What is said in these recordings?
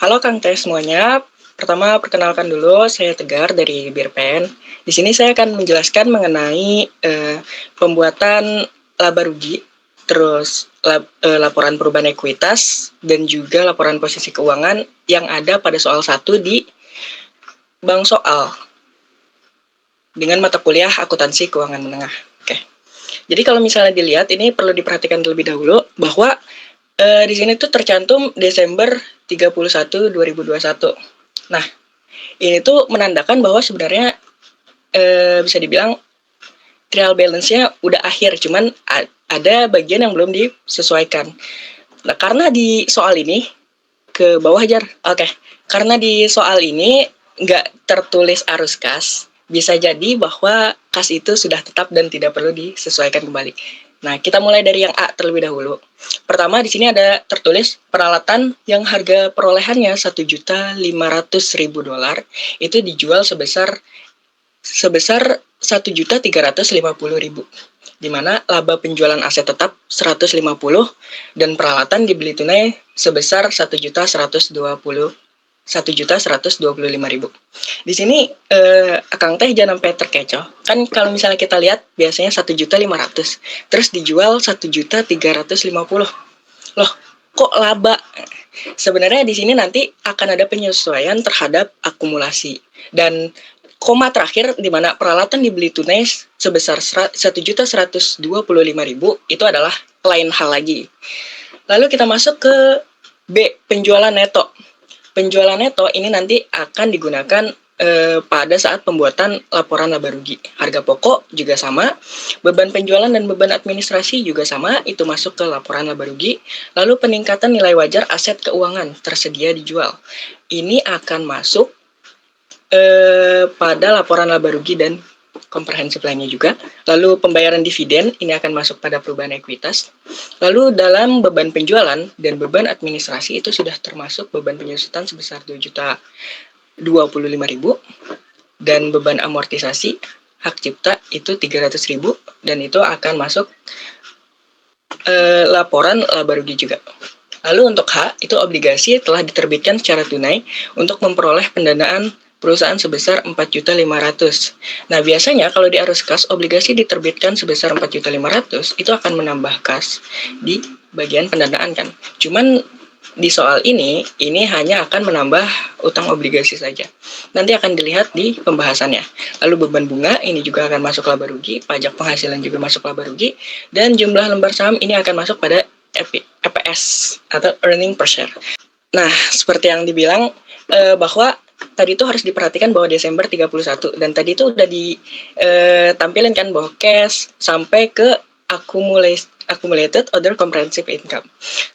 Halo Kang Teh semuanya. Pertama perkenalkan dulu, saya Tegar dari Birpen. Di sini saya akan menjelaskan mengenai pembuatan laba rugi, terus laporan perubahan ekuitas, dan juga laporan posisi keuangan yang ada pada soal 1 di Bank Soal dengan mata kuliah akuntansi keuangan menengah. Oke. Jadi kalau misalnya dilihat, ini perlu diperhatikan terlebih dahulu bahwa di sini tuh tercantum Desember 31 2021. Nah, ini tuh menandakan bahwa sebenarnya bisa dibilang trial balance-nya udah akhir, cuman ada bagian yang belum disesuaikan. Nah, karena di soal ini ke bawah jar. Oke. Karena di soal ini nggak tertulis arus kas, bisa jadi bahwa kas itu sudah tetap dan tidak perlu disesuaikan kembali. Nah, kita mulai dari yang A terlebih dahulu. Pertama, di sini ada tertulis peralatan yang harga perolehannya $1.500.000 itu dijual sebesar 1.350.000, di mana laba penjualan aset tetap 150 dan peralatan dibeli tunai sebesar 1.125.000. Di sini Akang Teh jangan sampai terkecoh. Kan kalau misalnya kita lihat biasanya 1.500.000, terus dijual 1.350.000. Loh, kok laba? Sebenarnya di sini nanti akan ada penyesuaian terhadap akumulasi. Dan koma terakhir di mana peralatan dibeli tunai sebesar 1.125.000 itu adalah lain hal lagi. Lalu kita masuk ke B, penjualan neto. Penjualan neto ini nanti akan digunakan pada saat pembuatan laporan laba rugi. Harga pokok juga sama, beban penjualan dan beban administrasi juga sama, itu masuk ke laporan laba rugi. Lalu peningkatan nilai wajar aset keuangan tersedia dijual. Ini akan masuk pada laporan laba rugi dan komprehensif lainnya juga. Lalu pembayaran dividen ini akan masuk pada perubahan ekuitas. Lalu dalam beban penjualan dan beban administrasi itu sudah termasuk beban penyusutan sebesar 2.025.000 dan beban amortisasi hak cipta itu 300.000 dan itu akan masuk laporan laba rugi juga. Lalu untuk H, itu obligasi telah diterbitkan secara tunai untuk memperoleh pendanaan perusahaan sebesar 4.500.000. Nah, biasanya kalau di arus kas, obligasi diterbitkan sebesar 4.500.000 itu akan menambah kas di bagian pendanaan kan. Cuman di soal ini hanya akan menambah utang obligasi saja. Nanti akan dilihat di pembahasannya. Lalu beban bunga ini juga akan masuk laba rugi, pajak penghasilan juga masuk laba rugi, dan jumlah lembar saham ini akan masuk pada EPS atau earning per share. Nah, seperti yang dibilang bahwa tadi itu harus diperhatikan bahwa Desember 31 dan tadi itu udah ditampilkan kan bahwa cash sampai ke accumulated other comprehensive income.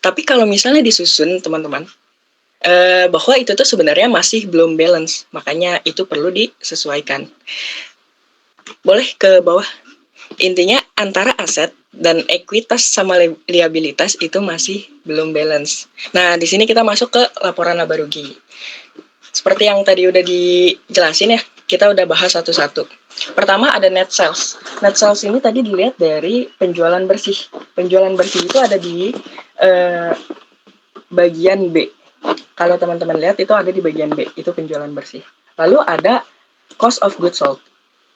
Tapi kalau misalnya disusun teman-teman bahwa itu tuh sebenarnya masih belum balance, makanya itu perlu disesuaikan. Boleh ke bawah. Intinya antara aset dan ekuitas sama liabilitas itu masih belum balance. Nah, di sini kita masuk ke laporan laba rugi. Seperti yang tadi udah dijelasin ya, kita udah bahas satu-satu. Pertama ada net sales. Net sales ini tadi dilihat dari penjualan bersih. Penjualan bersih itu ada di bagian B. Kalau teman-teman lihat itu ada di bagian B, itu penjualan bersih. Lalu ada cost of goods sold.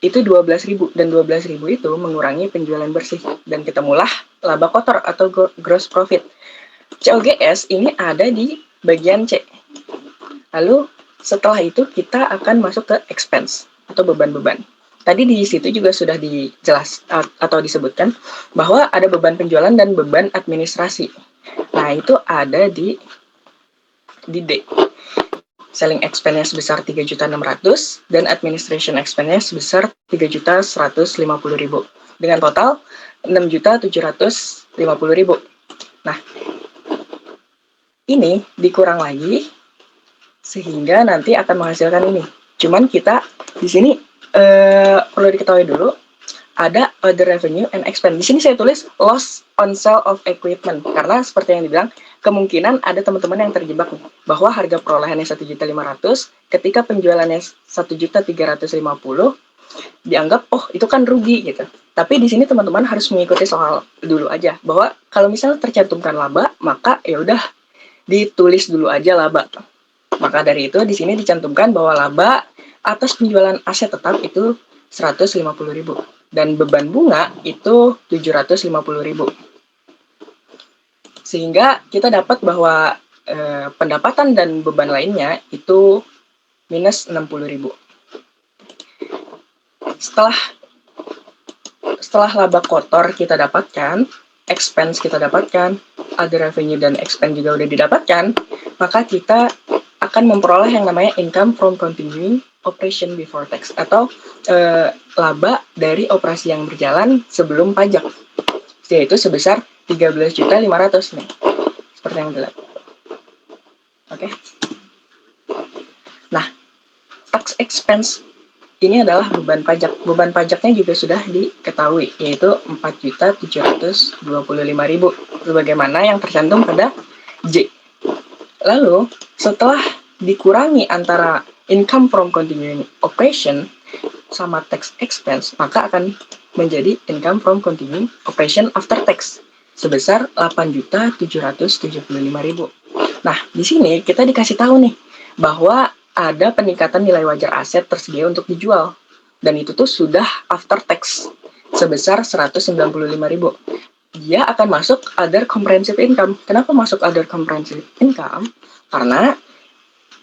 Itu 12.000 dan 12.000 itu mengurangi penjualan bersih dan ketemulah laba kotor atau gross profit. COGS ini ada di bagian C. Lalu setelah itu kita akan masuk ke expense atau beban-beban. Tadi di situ juga sudah dijelas atau disebutkan bahwa ada beban penjualan dan beban administrasi. Nah, itu ada di D. Selling expense-nya sebesar 3.600.000 dan administration expense-nya sebesar 3.150.000 dengan total 6.750.000. Nah, ini dikurang lagi sehingga nanti akan menghasilkan ini. Cuman kita di sini perlu diketahui dulu ada other revenue and expense. Di sini saya tulis loss on sale of equipment karena seperti yang dibilang kemungkinan ada teman-teman yang terjebak nih, bahwa harga perolehannya 1.500.000 ketika penjualannya 1.350.000 dianggap oh itu kan rugi gitu. Tapi di sini teman-teman harus mengikuti soal dulu aja bahwa kalau misalnya tercantumkan laba maka ya udah ditulis dulu aja laba. Maka dari itu di sini dicantumkan bahwa laba atas penjualan aset tetap itu 150.000 dan beban bunga itu 750.000. Sehingga kita dapat bahwa pendapatan dan beban lainnya itu minus 60.000. Setelah laba kotor kita dapatkan, expense kita dapatkan, other revenue dan expense juga udah didapatkan, maka kita akan memperoleh yang namanya income from continuing operation before tax, atau laba dari operasi yang berjalan sebelum pajak, yaitu sebesar 13.500.000 nih, seperti yang dilihat. Oke. Nah, tax expense ini adalah beban pajak. Beban pajaknya juga sudah diketahui, yaitu 4.725.000, sebagaimana yang tercantum pada J. Lalu, setelah dikurangi antara income from continuing operation sama tax expense, maka akan menjadi income from continuing operation after tax sebesar 8.775.000. Nah, di sini kita dikasih tahu nih bahwa ada peningkatan nilai wajar aset tersedia untuk dijual, dan itu tuh sudah after tax sebesar 195.000. Dia akan masuk other comprehensive income. Kenapa masuk other comprehensive income? Karena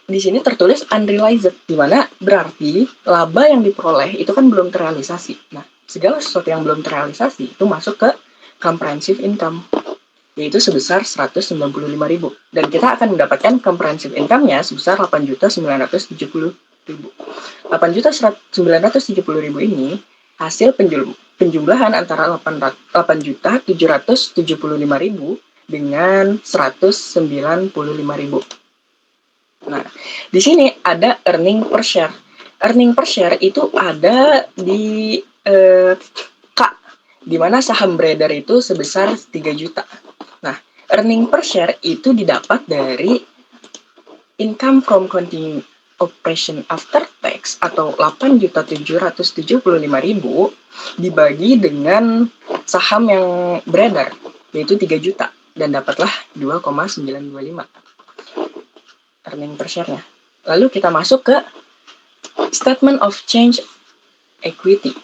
di sini tertulis unrealized, di mana berarti laba yang diperoleh itu kan belum terrealisasi. Nah, segala sesuatu yang belum terrealisasi itu masuk ke comprehensive income, yaitu sebesar 195.000. Dan kita akan mendapatkan comprehensive income-nya sebesar 8.970.000. 8.970.000 ini hasil penjumlahan antara 8.775.000 dengan 195.000. Nah, di sini ada earning per share. Earning per share itu ada di K, di mana saham beredar itu sebesar 3 juta. Nah, earning per share itu didapat dari income from continuing operation after tax atau 8.775.000 dibagi dengan saham yang beredar, yaitu 3 juta, dan dapatlah 2,925 earning per share-nya. Lalu kita masuk ke statement of change equity.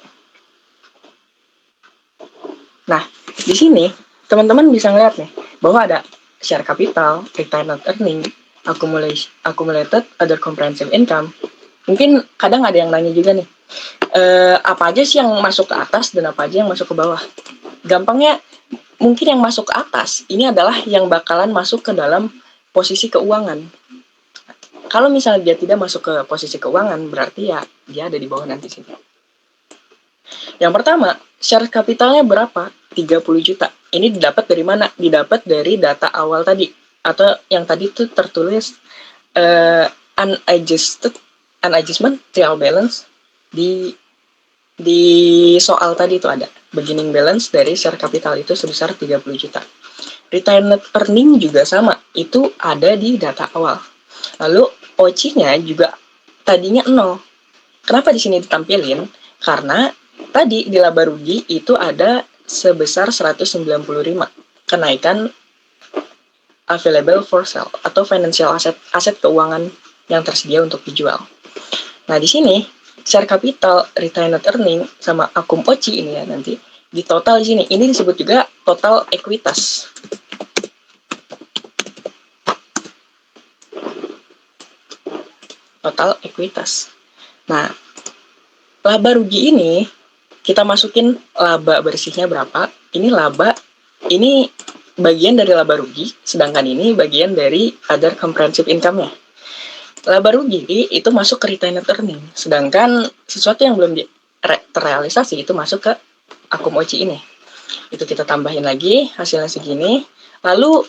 Nah, di sini teman-teman bisa ngeliat nih bahwa ada share capital, retained earning, accumulated other comprehensive income. Mungkin kadang ada yang nanya juga nih, apa aja sih yang masuk ke atas dan apa aja yang masuk ke bawah? Gampangnya, mungkin yang masuk ke atas ini adalah yang bakalan masuk ke dalam posisi keuangan. Kalau misalnya dia tidak masuk ke posisi keuangan, berarti ya dia ada di bawah nanti sini. Yang pertama, share capitalnya berapa? 30 juta. Ini didapat dari mana? Didapat dari data awal tadi, atau yang tadi tuh tertulis unadjustment trial balance di soal tadi itu ada beginning balance dari share capital itu sebesar 30 juta. Retained earning juga sama, itu ada di data awal. Lalu OC-nya juga tadinya 0. Kenapa di sini ditampilin? Karena tadi di laba rugi itu ada sebesar 195 kenaikan available for sale atau financial aset keuangan yang tersedia untuk dijual. Nah, di sini share capital, retained earning sama akum OC ini ya nanti di total di sini. Ini disebut juga total ekuitas. Total ekuitas. Nah, laba rugi ini kita masukin laba bersihnya berapa. Ini laba, ini bagian dari laba rugi, sedangkan ini bagian dari other comprehensive income-nya. Laba rugi itu masuk ke retained earning, sedangkan sesuatu yang belum terrealisasi itu masuk ke akum OC ini. Itu kita tambahin lagi, hasilnya segini. Lalu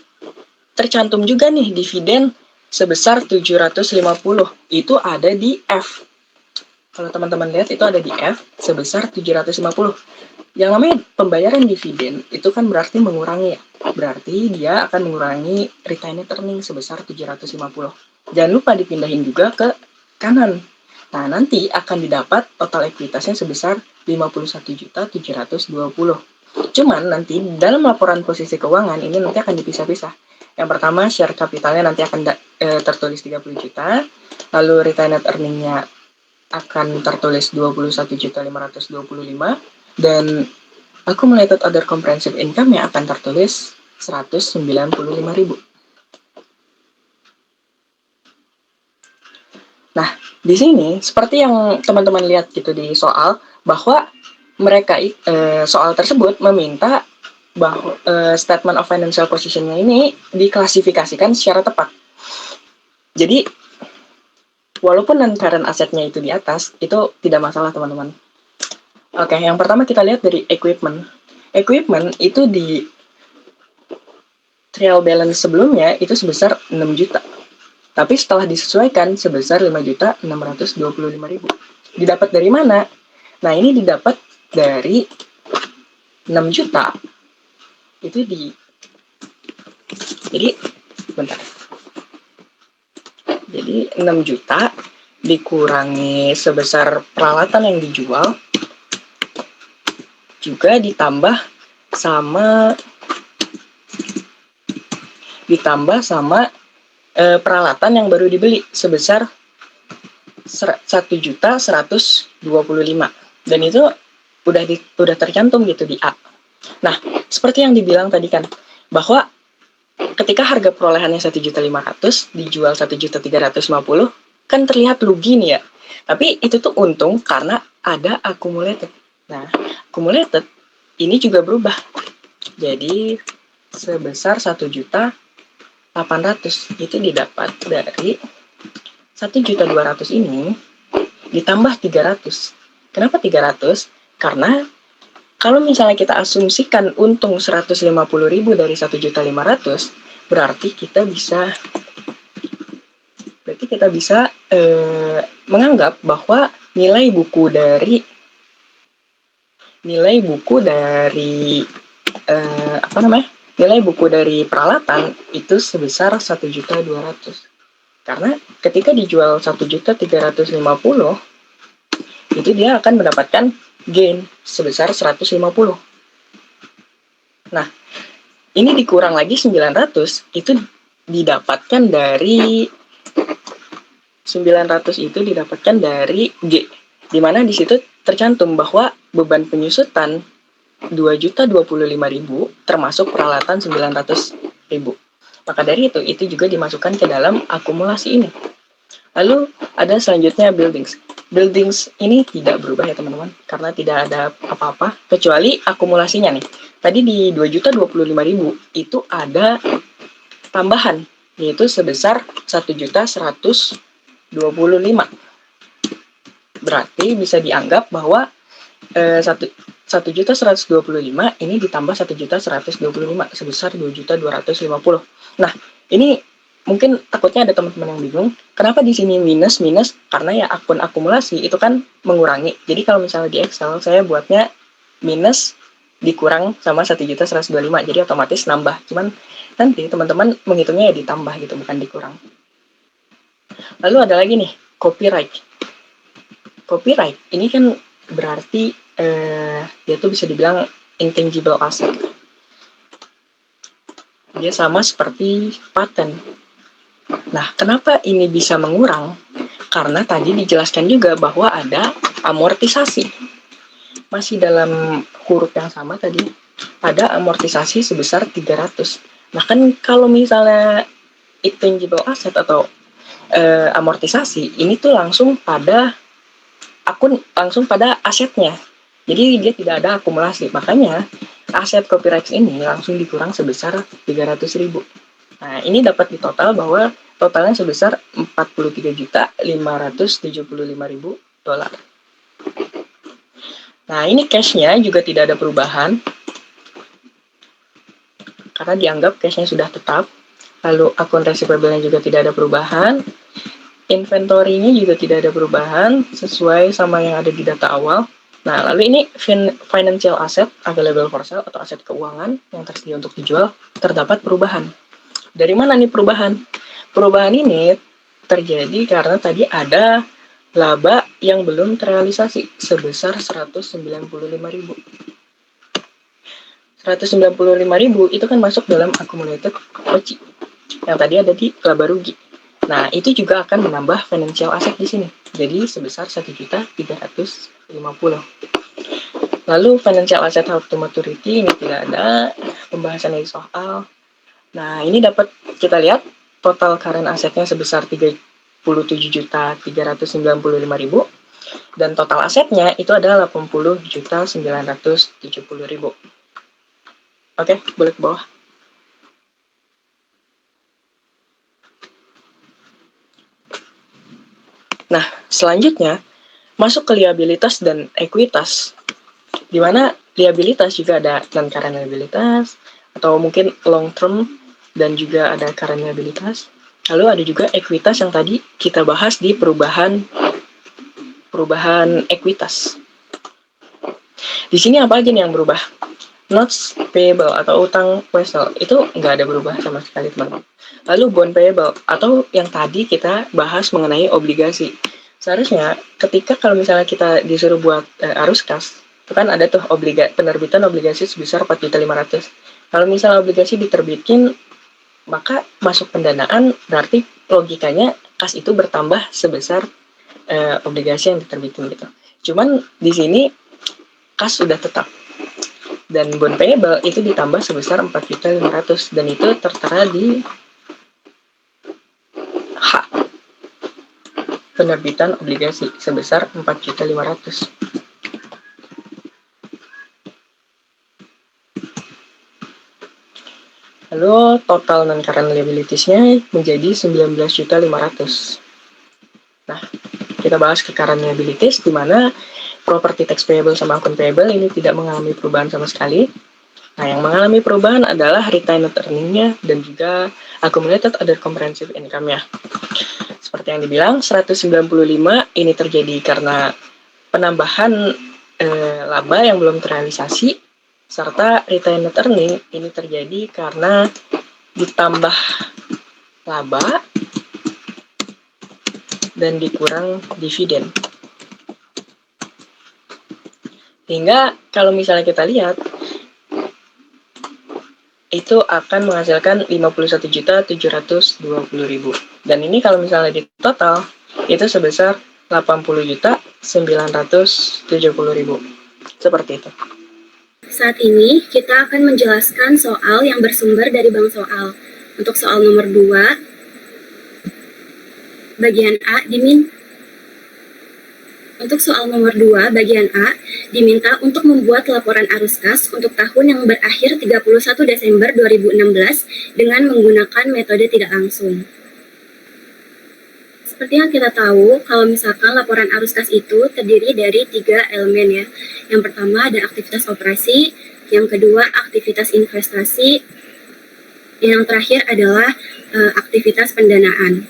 tercantum juga nih dividen sebesar 750, itu ada di F. Kalau teman-teman lihat itu ada di F sebesar 750. Yang namanya pembayaran dividen itu kan berarti mengurangi ya. Berarti dia akan mengurangi retained earning sebesar 750. Jangan lupa dipindahin juga ke kanan. Nah, nanti akan didapat total ekuitasnya sebesar 51.720. Cuman nanti dalam laporan posisi keuangan ini nanti akan dipisah-pisah. Yang pertama, share capitalnya nanti akan tertulis 30 juta, lalu retained earning-nya akan tertulis 21.525.000, dan accumulated other comprehensive income yang akan tertulis 195.000. Nah, di sini seperti yang teman-teman lihat gitu di soal, bahwa mereka soal tersebut meminta bahwa statement of financial position-nya ini diklasifikasikan secara tepat. Jadi, walaupun non-current asetnya itu di atas, itu tidak masalah teman-teman. Oke, yang pertama kita lihat dari equipment. Equipment itu di trial balance sebelumnya itu sebesar 6 juta. Tapi setelah disesuaikan sebesar 5.625.000. Didapat dari mana? Nah, ini didapat dari 6 juta. Jadi, bentar. Jadi 6 juta dikurangi sebesar peralatan yang dijual, juga ditambah sama peralatan yang baru dibeli sebesar 1.125.000, dan itu udah tercantum gitu di A. Nah, seperti yang dibilang tadi kan, bahwa ketika harga perolehannya 1.500.000 dijual 1.350.000, kan terlihat rugi nih ya. Tapi itu tuh untung karena ada accumulated. Nah, accumulated ini juga berubah. Jadi sebesar 1.800.000 itu didapat dari 1.200.000 ini ditambah 300. Kenapa 300? Karena kalau misalnya kita asumsikan untung 150.000 dari 1.500.000, berarti kita bisa menganggap bahwa nilai buku dari peralatan itu sebesar 1.200.000. Karena ketika dijual 1.350.000, itu dia akan mendapatkan gain sebesar 150. Nah, ini dikurang lagi 900, itu didapatkan dari 900 itu didapatkan dari G, di mana di situ tercantum bahwa beban penyusutan 2.025.000 termasuk peralatan 900.000. Maka dari itu juga dimasukkan ke dalam akumulasi ini. Lalu ada selanjutnya buildings. Buildings ini tidak berubah ya teman-teman, karena tidak ada apa-apa kecuali akumulasinya nih. Tadi di 2.025.000 itu ada tambahan, yaitu sebesar 1.125.000. Berarti bisa dianggap bahwa 1.125.000 ini ditambah 1.125.000 sebesar 2.250.000. Nah, ini mungkin takutnya ada teman-teman yang bingung, kenapa di sini minus? Karena ya akun akumulasi itu kan mengurangi. Jadi kalau misalnya di Excel saya buatnya minus dikurang sama 1.125.000, jadi otomatis nambah. Cuman nanti teman-teman menghitungnya ya ditambah gitu, bukan dikurang. Lalu ada lagi nih, copyright. Copyright ini kan berarti dia tuh bisa dibilang intangible asset. Dia sama seperti paten. Nah, kenapa ini bisa mengurang? Karena tadi dijelaskan juga bahwa ada amortisasi. Masih dalam huruf yang sama tadi, ada amortisasi sebesar 300. Nah, kan kalau misalnya intangible asset atau amortisasi, ini tuh langsung pada asetnya. Jadi dia tidak ada akumulasi. Makanya aset copyright ini langsung dikurang sebesar 300.000. Nah, ini dapat ditotal bahwa totalnya sebesar 43.575.000 dolar. Nah, ini cash-nya juga tidak ada perubahan karena dianggap cash-nya sudah tetap. Lalu akun receivable-nya juga tidak ada perubahan. Inventory-nya juga tidak ada perubahan sesuai sama yang ada di data awal. Nah, lalu ini financial asset available for sale atau aset keuangan yang tersedia untuk dijual, terdapat perubahan. Dari mana nih perubahan? Perubahan ini terjadi karena tadi ada laba yang belum terrealisasi sebesar 195.000. 195.000 itu kan masuk dalam accumulated OCI. yang tadi ada di laba rugi. Nah, itu juga akan menambah financial asset di sini. Jadi sebesar 1.350.000. Lalu financial asset held to maturity ini tidak ada pembahasan dari soal. Nah, ini dapat kita lihat total current asetnya sebesar 37.395.000 dan total asetnya itu adalah 80.970.000. Oke, boleh ke bawah. Nah, selanjutnya masuk ke liabilitas dan ekuitas, di mana liabilitas juga ada non-current liabilitas, atau mungkin long term, dan juga ada current liabilitas. Lalu ada juga ekuitas yang tadi kita bahas di perubahan ekuitas. Di sini apa aja nih yang berubah? Notes payable atau utang wesel itu nggak ada berubah sama sekali, teman-teman. Lalu bond payable atau yang tadi kita bahas mengenai obligasi. Seharusnya ketika kalau misalnya kita disuruh buat arus kas, itu kan ada tuh penerbitan obligasi sebesar 4.500.000. Kalau misalnya obligasi diterbitin, maka masuk pendanaan, berarti logikanya kas itu bertambah sebesar obligasi yang diterbitin gitu. Cuman di sini kas sudah tetap. Dan bond payable itu ditambah sebesar 4.500.000 dan itu tertera di H, penerbitan obligasi sebesar 4.500.000. Lalu total non-current liabilities-nya menjadi 19.500.000. Nah, kita bahas ke current liabilities, di mana property tax payable sama account payable ini tidak mengalami perubahan sama sekali. Nah, yang mengalami perubahan adalah retained earning-nya dan juga accumulated other comprehensive income-nya. Seperti yang dibilang, 195 ini terjadi karena penambahan laba yang belum terrealisasi, serta retained earning ini terjadi karena ditambah laba dan dikurang dividen. Hingga kalau misalnya kita lihat, itu akan menghasilkan 51.720.000. Dan ini kalau misalnya di total, itu sebesar 80.970.000. Seperti itu. Saat ini kita akan menjelaskan soal yang bersumber dari bank soal. Untuk soal nomor 2, bagian A Untuk soal nomor 2, bagian A, diminta untuk membuat laporan arus kas untuk tahun yang berakhir 31 Desember 2016 dengan menggunakan metode tidak langsung. Seperti yang kita tahu, kalau misalkan laporan arus kas itu terdiri dari 3 elemen ya. Yang pertama ada aktivitas operasi, yang kedua aktivitas investasi, dan yang terakhir adalah aktivitas pendanaan.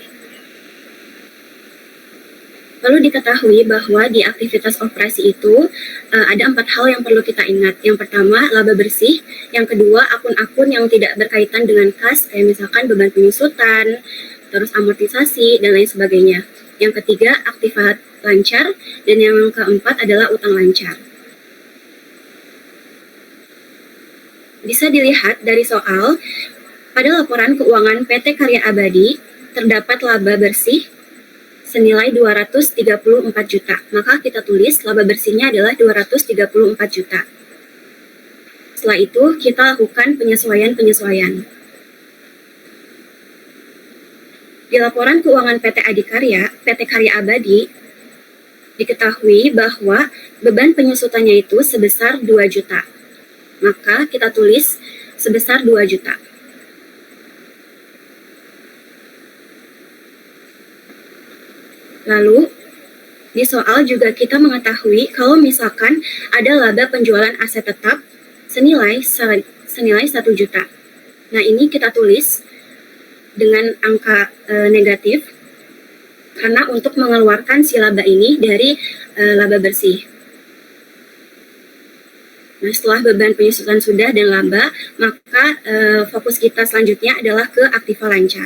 Lalu diketahui bahwa di aktivitas operasi itu ada 4 hal yang perlu kita ingat. Yang pertama, laba bersih. Yang kedua, akun-akun yang tidak berkaitan dengan kas, kayak misalkan beban penyusutan, terus amortisasi, dan lain sebagainya. Yang ketiga, aktivitas lancar. Dan yang keempat adalah utang lancar. Bisa dilihat dari soal, pada laporan keuangan PT Karya Abadi, terdapat laba bersih senilai 234 juta. Maka kita tulis laba bersihnya adalah 234 juta. Setelah itu, kita lakukan penyesuaian-penyesuaian. Di laporan keuangan PT Karya Abadi, diketahui bahwa beban penyusutannya itu sebesar 2 juta. Maka kita tulis sebesar 2 juta. Lalu, di soal juga kita mengetahui kalau misalkan ada laba penjualan aset tetap senilai 1 juta. Nah, ini kita tulis dengan angka negatif karena untuk mengeluarkan si laba ini dari laba bersih. Nah, setelah beban penyusutan sudah dan laba, maka fokus kita selanjutnya adalah ke aktiva lancar.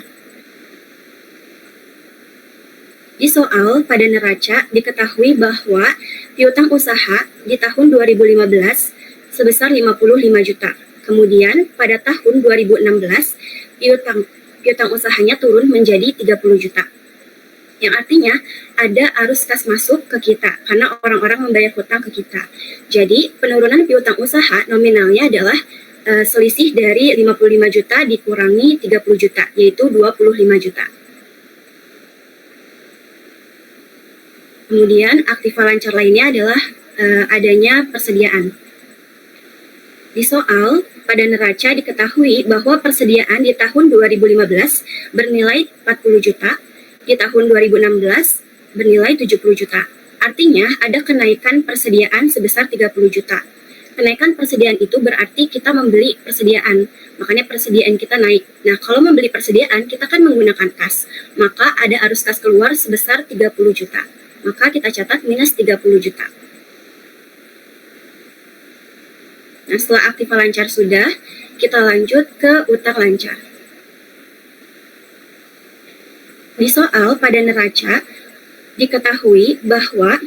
Di soal pada neraca diketahui bahwa piutang usaha di tahun 2015 sebesar 55 juta. Kemudian pada tahun 2016 piutang piutang usahanya turun menjadi 30 juta. Yang artinya ada arus kas masuk ke kita karena orang-orang membayar hutang ke kita. Jadi penurunan piutang usaha nominalnya adalah selisih dari 55 juta dikurangi 30 juta, yaitu 25 juta. Kemudian aktiva lancar lainnya adalah adanya persediaan. Di soal, pada neraca diketahui bahwa persediaan di tahun 2015 bernilai 40 juta, di tahun 2016 bernilai 70 juta. Artinya ada kenaikan persediaan sebesar 30 juta. Kenaikan persediaan itu berarti kita membeli persediaan, makanya persediaan kita naik. Nah, kalau membeli persediaan, kita kan menggunakan kas, maka ada arus kas keluar sebesar 30 juta. Maka kita catat minus 30 juta. Nah, setelah aktiva lancar sudah, kita lanjut ke utang lancar. Di soal pada neraca, diketahui bahwa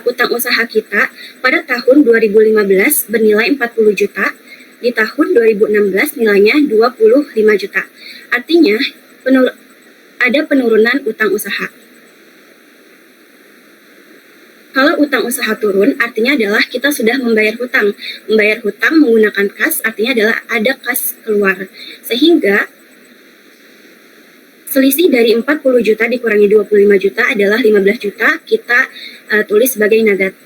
utang usaha kita pada tahun 2015 bernilai 40 juta, di tahun 2016 nilainya 25 juta. Artinya, ada penurunan utang usaha. Kalau utang usaha turun, artinya adalah kita sudah membayar hutang. Membayar hutang menggunakan kas, artinya adalah ada kas keluar. Sehingga selisih dari 40 juta dikurangi 25 juta adalah 15 juta, kita tulis sebagai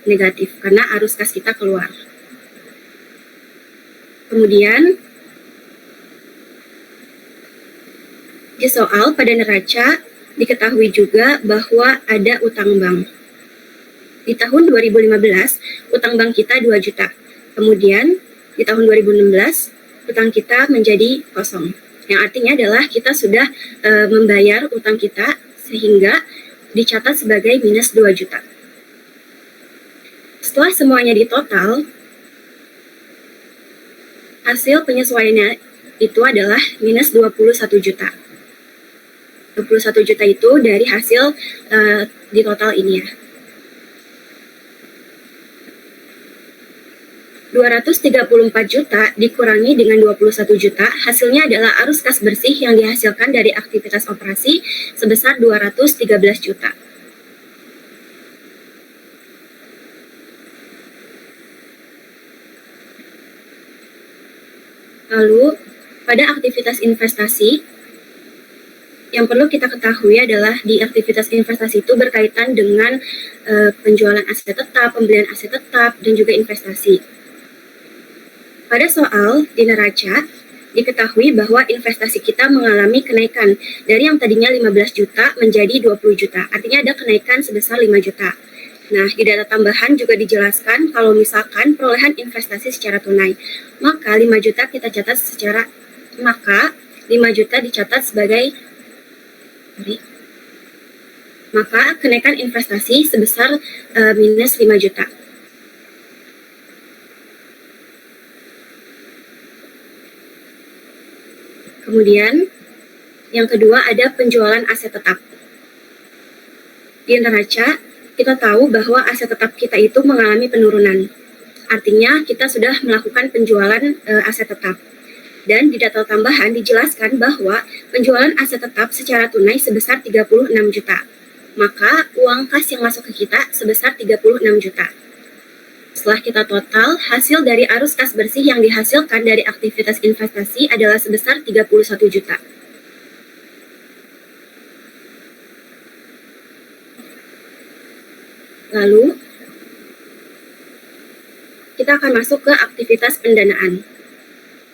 negatif, karena arus kas kita keluar. Kemudian, di soal pada neraca, diketahui juga bahwa ada utang bank. Di tahun 2015, utang bank kita 2 juta. Kemudian, di tahun 2016, utang kita menjadi kosong. Yang artinya adalah kita sudah membayar utang kita sehingga dicatat sebagai minus 2 juta. Setelah semuanya ditotal, hasil penyesuaiannya itu adalah minus 21 juta. 21 juta itu dari hasil di total ini ya. 234 juta dikurangi dengan 21 juta, hasilnya adalah arus kas bersih yang dihasilkan dari aktivitas operasi sebesar 213 juta. Lalu, pada aktivitas investasi, yang perlu kita ketahui adalah di aktivitas investasi itu berkaitan dengan penjualan aset tetap, pembelian aset tetap, dan juga investasi. Pada soal di neraca, diketahui bahwa investasi kita mengalami kenaikan dari yang tadinya 15 juta menjadi 20 juta. Artinya ada kenaikan sebesar 5 juta. Nah, di data tambahan juga dijelaskan kalau misalkan perolehan investasi secara tunai, maka 5 juta kita catat maka 5 juta dicatat sebagai maka kenaikan investasi sebesar minus 5 juta. Kemudian, yang kedua ada penjualan aset tetap. Di neraca, kita tahu bahwa aset tetap kita itu mengalami penurunan. Artinya, kita sudah melakukan penjualan aset tetap. Dan di data tambahan dijelaskan bahwa penjualan aset tetap secara tunai sebesar 36 juta. Maka, uang kas yang masuk ke kita sebesar 36 juta. Setelah kita total, hasil dari arus kas bersih yang dihasilkan dari aktivitas investasi adalah sebesar 31 juta. Lalu, kita akan masuk ke aktivitas pendanaan.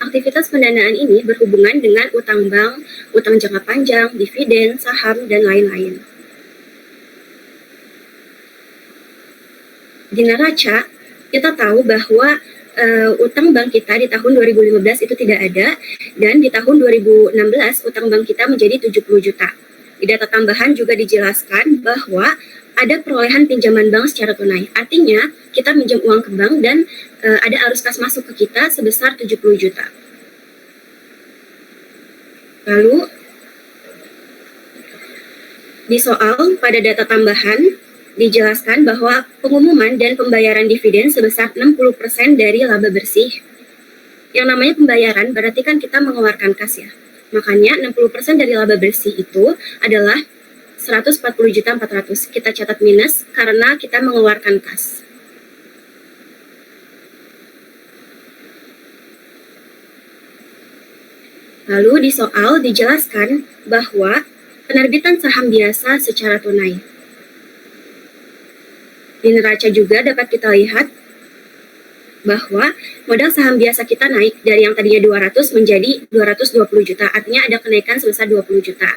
Aktivitas pendanaan ini berhubungan dengan utang bank, utang jangka panjang, dividen, saham, dan lain-lain. Di neraca, kita tahu bahwa utang bank kita di tahun 2015 itu tidak ada, dan di tahun 2016 utang bank kita menjadi 70 juta. Di data tambahan juga dijelaskan bahwa ada perolehan pinjaman bank secara tunai. Artinya, kita minjam uang ke bank dan ada arus kas masuk ke kita sebesar 70 juta. Lalu, di soal pada data tambahan, dijelaskan bahwa pengumuman dan pembayaran dividen sebesar 60% dari laba bersih Yang namanya pembayaran berarti kan kita mengeluarkan kas ya. Makanya 60% dari laba bersih itu adalah 140.400.000. Kita catat minus karena kita mengeluarkan kas. Lalu di soal dijelaskan bahwa penerbitan saham biasa secara tunai. Di neraca juga dapat kita lihat bahwa modal saham biasa kita naik dari yang tadinya 200 menjadi 220 juta. Artinya ada kenaikan sebesar 20 juta.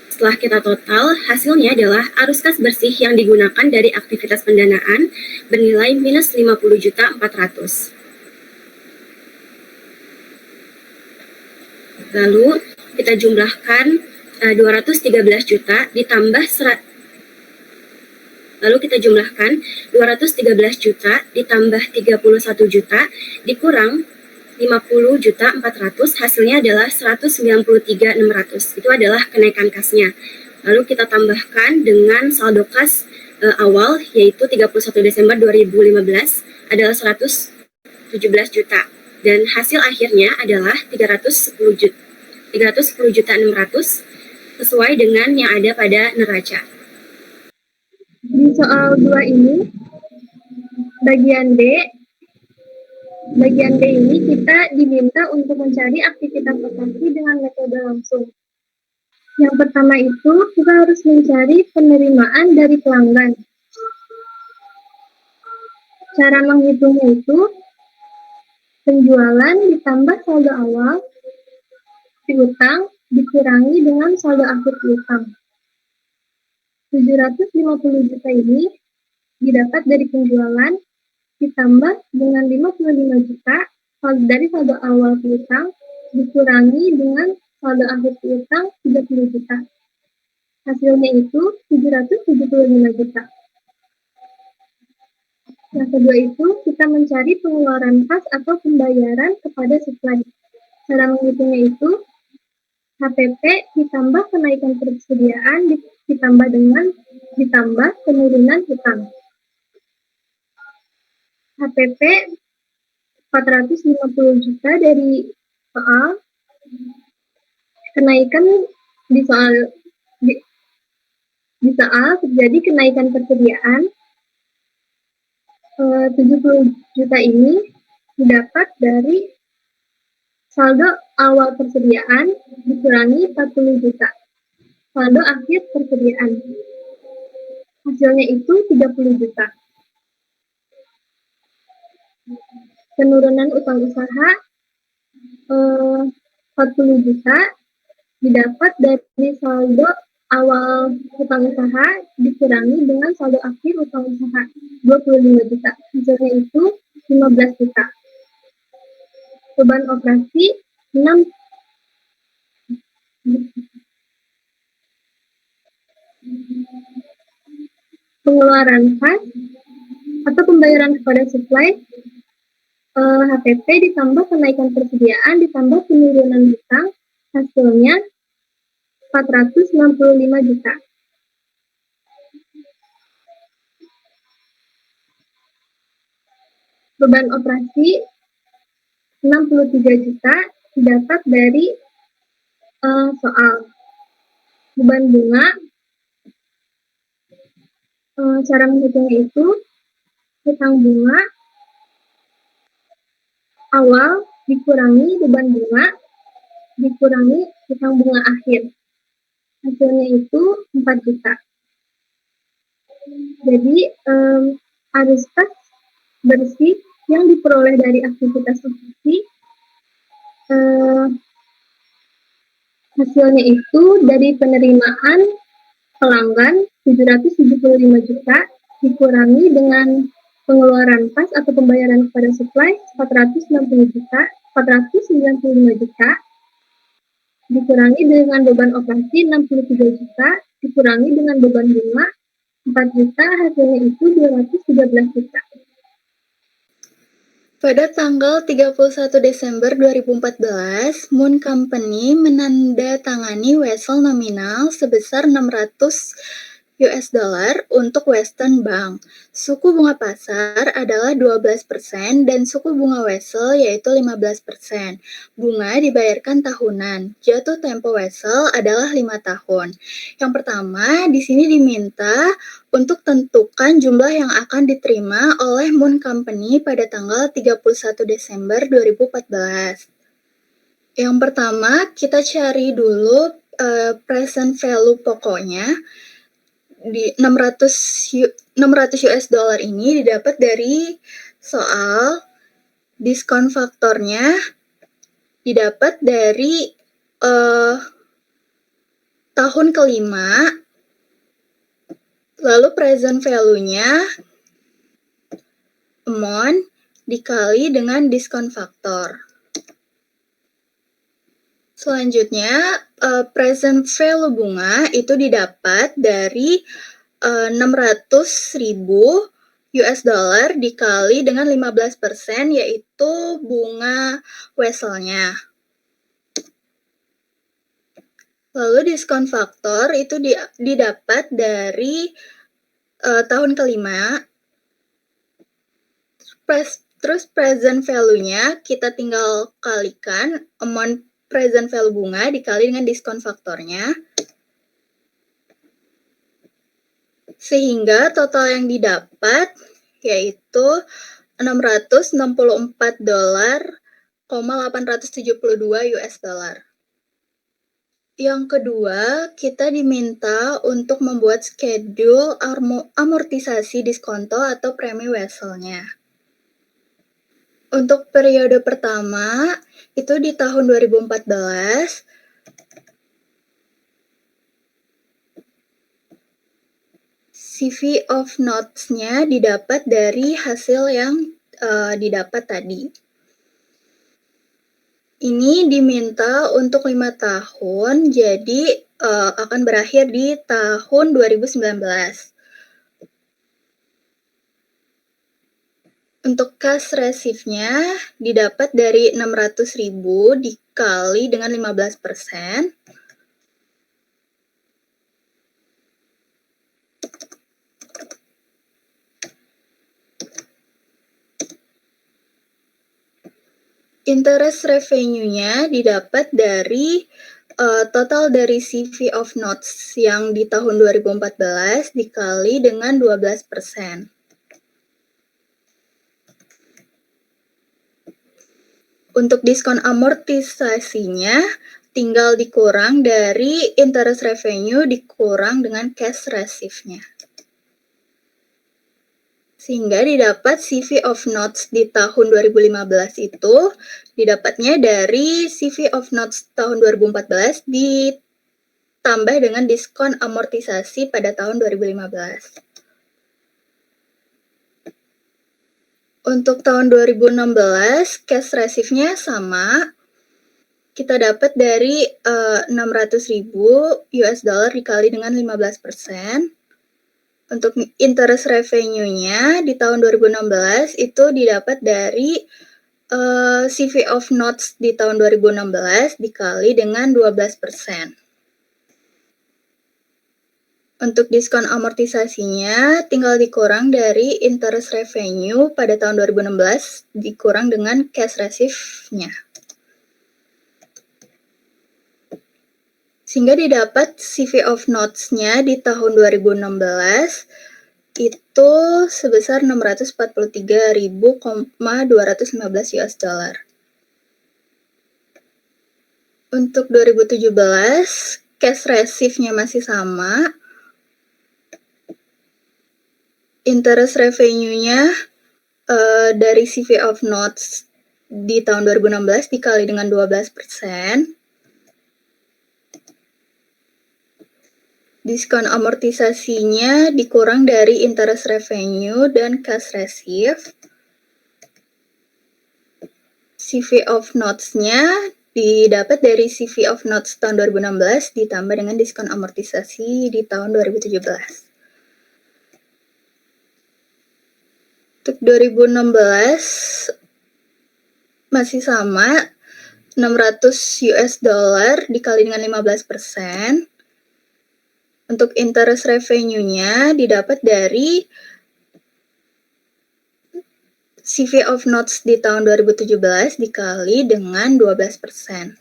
Setelah kita total, hasilnya adalah arus kas bersih yang digunakan dari aktivitas pendanaan bernilai minus 50.400.000. Lalu kita jumlahkan 213 juta ditambah Lalu kita jumlahkan 213 juta ditambah 31 juta dikurang 50.400.000, hasilnya adalah 193.600. Itu adalah kenaikan kasnya. Lalu kita tambahkan dengan saldo kas awal yaitu 31 Desember 2015 adalah 117 juta. Dan hasil akhirnya adalah 310 juta 600 sesuai dengan yang ada pada neraca. Di soal 2 ini, bagian D ini kita diminta untuk mencari aktivitas operasi dengan metode langsung. Yang pertama itu, kita harus mencari penerimaan dari pelanggan. Cara menghitungnya itu, penjualan ditambah saldo awal piutang dikurangi dengan saldo akhir piutang. 750 juta ini didapat dari penjualan ditambah dengan 55 juta dari saldo awal piutang dikurangi dengan saldo akhir piutang 30 juta. Hasilnya itu 775 juta. Yang kedua itu kita mencari pengeluaran kas atau pembayaran kepada supply. Cara menghitungnya itu HPP ditambah kenaikan persediaan ditambah penurunan hutang. HPP 450 juta dari soal kenaikan di soal terjadi kenaikan persediaan 70 juta ini didapat dari saldo awal persediaan dikurangi 40 juta. Saldo akhir persediaan. Hasilnya itu 30 juta. Penurunan utang usaha 40 juta didapat dari saldo awal utang usaha dikurangi dengan saldo akhir utang usaha 25 juta. Hasilnya itu 15 juta. Beban operasi 6 pengeluaran kas atau pembayaran kepada supply HPP ditambah kenaikan persediaan ditambah penurunan hutang, hasilnya 465 juta. Beban operasi 63 juta didapat dari soal beban bunga. Cara menghitungnya itu hutang bunga awal dikurangi beban bunga dikurangi hutang bunga akhir. Hasilnya itu 4 juta. Jadi arus kas bersih yang diperoleh dari aktivitas operasi hasilnya itu dari penerimaan pelanggan 775 juta dikurangi dengan pengeluaran kas atau pembayaran kepada supply 495 juta dikurangi dengan beban operasi 63 juta dikurangi dengan beban bunga 4 juta, hasilnya itu 213 juta. Pada tanggal 31 Desember 2014, Moon Company menandatangani wesel nominal sebesar 600 US dollar untuk Western Bank. Suku bunga pasar adalah 12% dan suku bunga Wesel yaitu 15%. Bunga dibayarkan tahunan. Jatuh tempo Wesel adalah 5 tahun. Yang pertama, di sini diminta untuk tentukan jumlah yang akan diterima oleh Moon Company pada tanggal 31 Desember 2014. Yang pertama, kita cari dulu present value pokoknya. Di 600 US dollar ini didapat dari soal diskon faktornya didapat dari tahun kelima, lalu present value-nya amount dikali dengan diskon faktor. Selanjutnya, present value bunga itu didapat dari 600.000 US dollar dikali dengan 15% yaitu bunga Weselnya. Lalu diskon faktor itu didapat dari tahun kelima. Terus present value-nya kita tinggal kalikan amount present value bunga dikali dengan diskon faktornya. Sehingga total yang didapat yaitu $664,872 US dollar. Yang kedua, kita diminta untuk membuat schedule amortisasi diskonto atau premi Weselnya. Untuk periode pertama, itu di tahun 2014, CV of notes-nya didapat dari hasil yang didapat tadi. Ini diminta untuk 5 tahun, jadi akan berakhir di tahun 2019. Untuk cash receive-nya didapat dari 600.000 dikali dengan 15%. Interest revenue-nya didapat dari total dari CV of notes yang di tahun 2014 dikali dengan 12%. Untuk diskon amortisasinya tinggal dikurang dari interest revenue dikurang dengan cash receive-nya. Sehingga didapat CV of notes di tahun 2015 itu didapatnya dari CV of notes tahun 2014 ditambah dengan diskon amortisasi pada tahun 2015. Untuk tahun 2016, cash receive-nya sama. Kita dapat dari 600.000 US dollar dikali dengan 15%. Untuk interest revenue-nya di tahun 2016 itu didapat dari CV of notes di tahun 2016 dikali dengan 12%. Untuk diskon amortisasinya tinggal dikurang dari interest revenue pada tahun 2016 dikurang dengan cash receive-nya. Sehingga didapat CV of notes-nya di tahun 2016 itu sebesar 643.215 US dollar. Untuk 2017, cash receive-nya masih sama. Interest revenue-nya dari CV of notes di tahun 2016 dikali dengan 12%. Diskon amortisasinya dikurang dari interest revenue dan cash receive. CV of notes-nya didapat dari CV of notes tahun 2016 ditambah dengan diskon amortisasi di tahun 2017. Untuk 2016 masih sama, 600 US dollar dikali dengan 15%. Untuk interest revenue-nya didapat dari CV of notes di tahun 2017 dikali dengan 12%.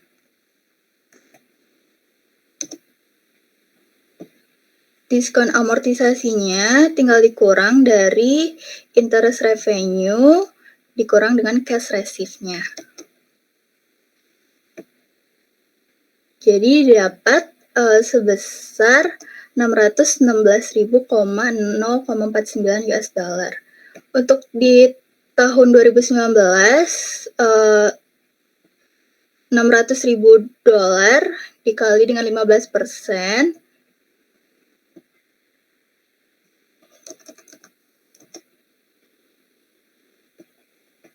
Diskon amortisasinya tinggal dikurang dari interest revenue dikurang dengan cash receive-nya. Jadi dapat sebesar 616.049 US dollar. Untuk di tahun 2019 $600.000 dikali dengan 15%,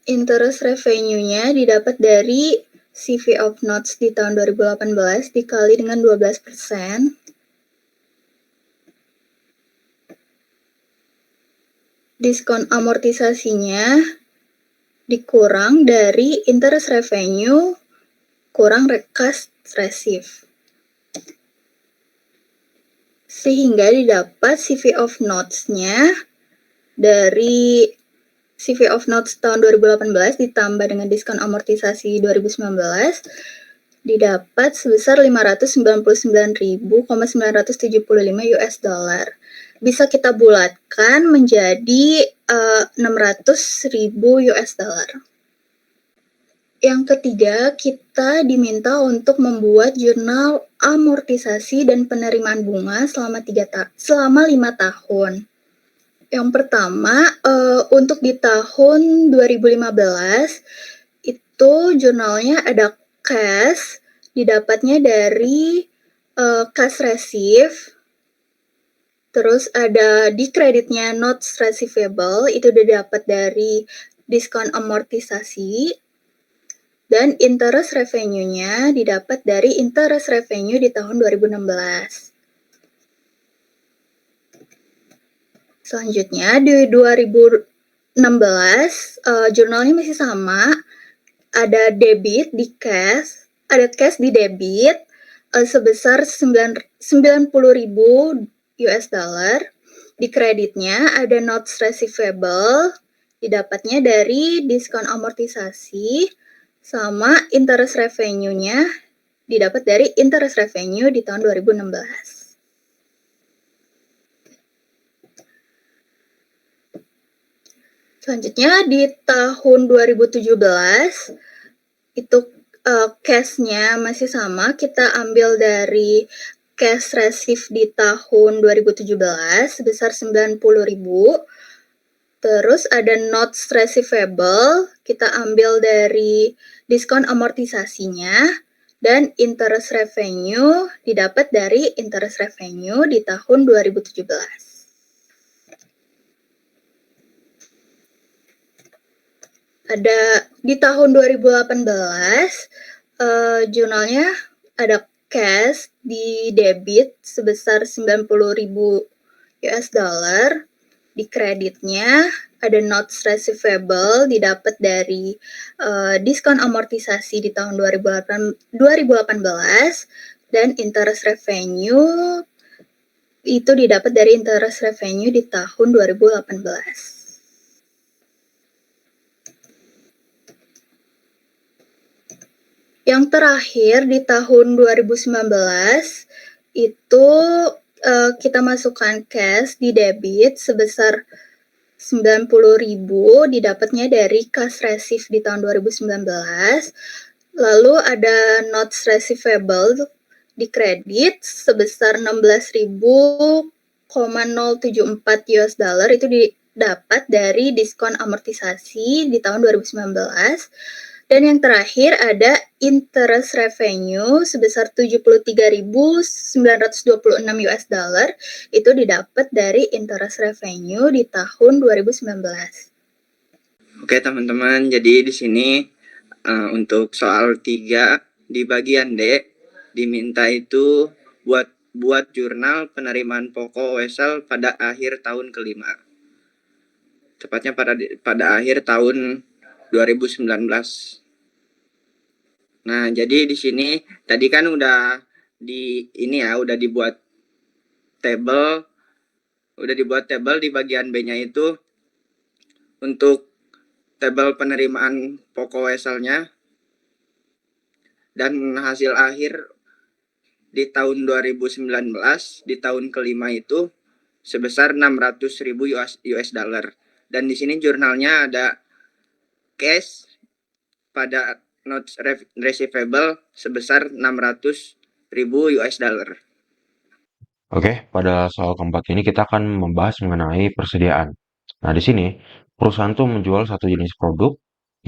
interest revenue-nya didapat dari CV of notes di tahun 2018 dikali dengan 12%. Diskon amortisasinya dikurang dari interest revenue kurang cash receive. Sehingga didapat CV of notes-nya dari CV of notes tahun 2018 ditambah dengan diskon amortisasi 2019 didapat sebesar 599.975 US dollar. Bisa kita bulatkan menjadi 600.000 US dollar. Yang ketiga, kita diminta untuk membuat jurnal amortisasi dan penerimaan bunga selama 5 tahun. Yang pertama, untuk di tahun 2015, itu jurnalnya ada cash, didapatnya dari cash receive, terus ada di kreditnya notes receivable, itu didapat dari diskon amortisasi, dan interest revenue-nya didapat dari interest revenue di tahun 2016. Selanjutnya, di 2016, jurnalnya masih sama, ada debit di cash, ada cash di debit sebesar 90.000 US dollar. Di kreditnya ada notes receivable, didapatnya dari diskon amortisasi, sama interest revenue-nya didapat dari interest revenue di tahun 2016. Selanjutnya di tahun 2017 itu cash-nya masih sama, kita ambil dari cash receive di tahun 2017 sebesar 90.000. Terus ada notes receivable, kita ambil dari diskon amortisasinya, dan interest revenue didapat dari interest revenue di tahun 2017. Ada di tahun 2018, jurnalnya ada cash di debit sebesar 90.000 US dollar. Di kreditnya ada notes receivable didapat dari diskon amortisasi di tahun 2018, dan interest revenue itu didapat dari interest revenue di tahun 2018. Yang terakhir di tahun 2019 itu kita masukkan cash di debit sebesar 90.000, didapatnya dari cash receive di tahun 2019. Lalu ada notes receivable di kredit sebesar 16.074 US dollar, itu didapat dari diskon amortisasi di tahun 2019. Dan yang terakhir ada interest revenue sebesar 73.926 US dollar, itu didapat dari interest revenue di tahun 2019. Oke teman-teman, jadi di sini untuk soal 3 di bagian D diminta itu buat jurnal penerimaan pokok Wesel pada akhir tahun kelima. Tepatnya pada akhir tahun 2019. Nah, jadi di sini tadi kan udah dibuat tabel, di bagian B-nya itu untuk tabel penerimaan pokok weselnya dan hasil akhir di tahun 2019 di tahun kelima itu sebesar 600.000 US dollar. Dan di sini jurnalnya ada cash pada notes receivable sebesar 600.000 US dollar. Oke, pada soal keempat ini kita akan membahas mengenai persediaan. Nah, di sini perusahaan tuh menjual satu jenis produk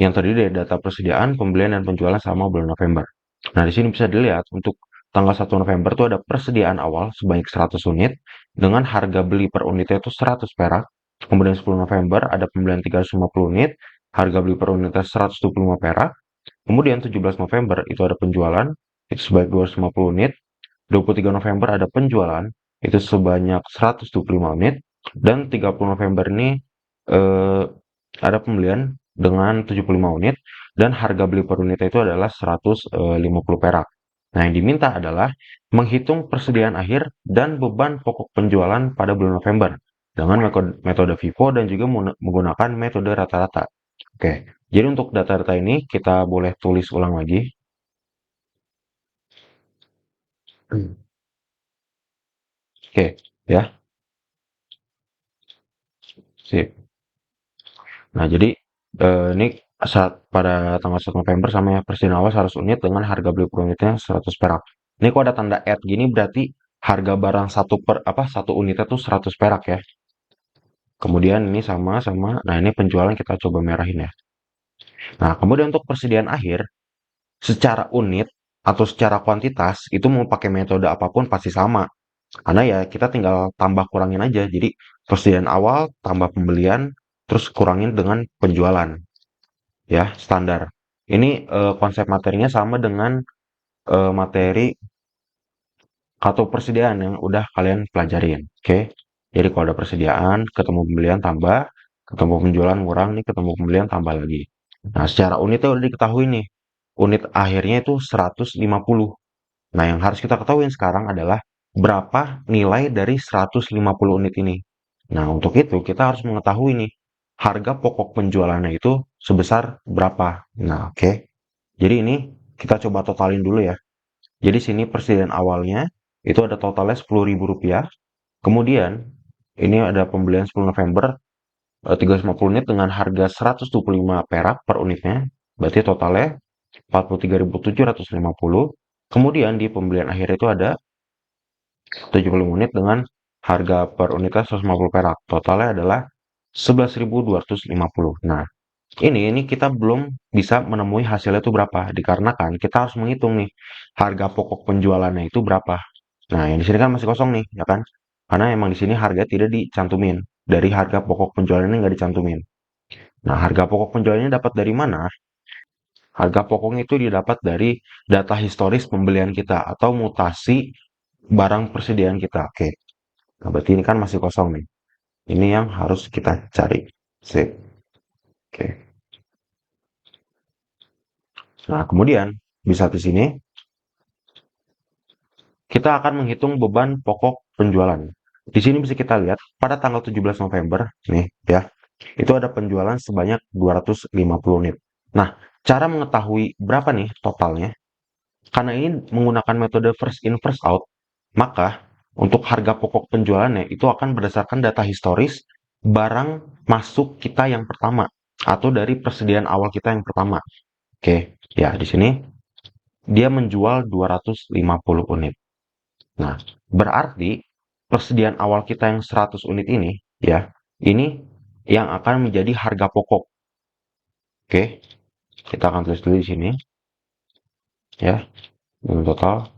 yang terdiri dari data persediaan, pembelian, dan penjualan selama bulan November. Nah, di sini bisa dilihat untuk tanggal 1 November tuh ada persediaan awal sebanyak 100 unit dengan harga beli per unitnya itu 100 perak. Kemudian 10 November ada pembelian 350 unit, harga beli per unitnya 125 perak. Kemudian 17 November itu ada penjualan, itu sebanyak 250 unit. 23 November ada penjualan, itu sebanyak 125 unit. Dan 30 November ini ada pembelian dengan 75 unit. Dan harga beli per unitnya itu adalah 150 perak. Nah, yang diminta adalah menghitung persediaan akhir dan beban pokok penjualan pada bulan November dengan metode FIFO dan juga menggunakan metode rata-rata. Oke, jadi untuk data-data ini kita boleh tulis ulang lagi. Oke, ya. Sip. Nah, jadi ini saat pada tanggal 1 November sama ya persediaan awal 100 unit dengan harga beli per unitnya 100 perak. Ini kok ada tanda add gini berarti harga barang satu unitnya tuh 100 perak ya. Kemudian ini sama. Nah, ini penjualan kita coba merahin ya. Nah, kemudian untuk persediaan akhir secara unit atau secara kuantitas itu mau pakai metode apapun pasti sama. Karena ya kita tinggal tambah kurangin aja. Jadi persediaan awal tambah pembelian terus kurangin dengan penjualan. Ya, standar. Ini konsep materinya sama dengan materi atau persediaan yang udah kalian pelajarin. Oke. Jadi kalau ada persediaan, ketemu pembelian tambah, ketemu penjualan kurang nih, ketemu pembelian tambah lagi. Nah, secara unitnya udah diketahui nih. Unit akhirnya itu 150. Nah, yang harus kita ketahui sekarang adalah berapa nilai dari 150 unit ini. Nah, untuk itu kita harus mengetahui nih, harga pokok penjualannya itu sebesar berapa. Nah, oke. Jadi ini kita coba totalin dulu ya. Jadi sini persediaan awalnya itu ada totalnya Rp10.000. Kemudian ini ada pembelian 10 November 350 unit dengan harga 125 perak per unitnya. Berarti totalnya 43.750. Kemudian di pembelian akhir itu ada 70 unit dengan harga per unitnya 150 perak. Totalnya adalah 11.250. Nah, ini kita belum bisa menemui hasilnya itu berapa. Dikarenakan kita harus menghitung nih harga pokok penjualannya itu berapa. Nah, yang di sini kan masih kosong nih, ya kan? Karena emang di sini harga tidak dicantumin. Dari harga pokok penjualan ini nggak dicantumin. Nah, harga pokok penjualannya dapat dari mana? Harga pokoknya itu didapat dari data historis pembelian kita atau mutasi barang persediaan kita. Oke. Nah, berarti ini kan masih kosong nih. Ini yang harus kita cari. Sip. Oke. Nah, kemudian bisa di sini kita akan menghitung beban pokok penjualan. Di sini bisa kita lihat pada tanggal 17 November nih ya. Itu ada penjualan sebanyak 250 unit. Nah, cara mengetahui berapa nih totalnya? Karena ini menggunakan metode first in first out, maka untuk harga pokok penjualannya itu akan berdasarkan data historis barang masuk kita yang pertama atau dari persediaan awal kita yang pertama. Oke, ya di sini dia menjual 250 unit. Nah, berarti persediaan awal kita yang 100 unit ini ya, ini yang akan menjadi harga pokok. Oke, kita akan tulis dulu di sini. Ya, total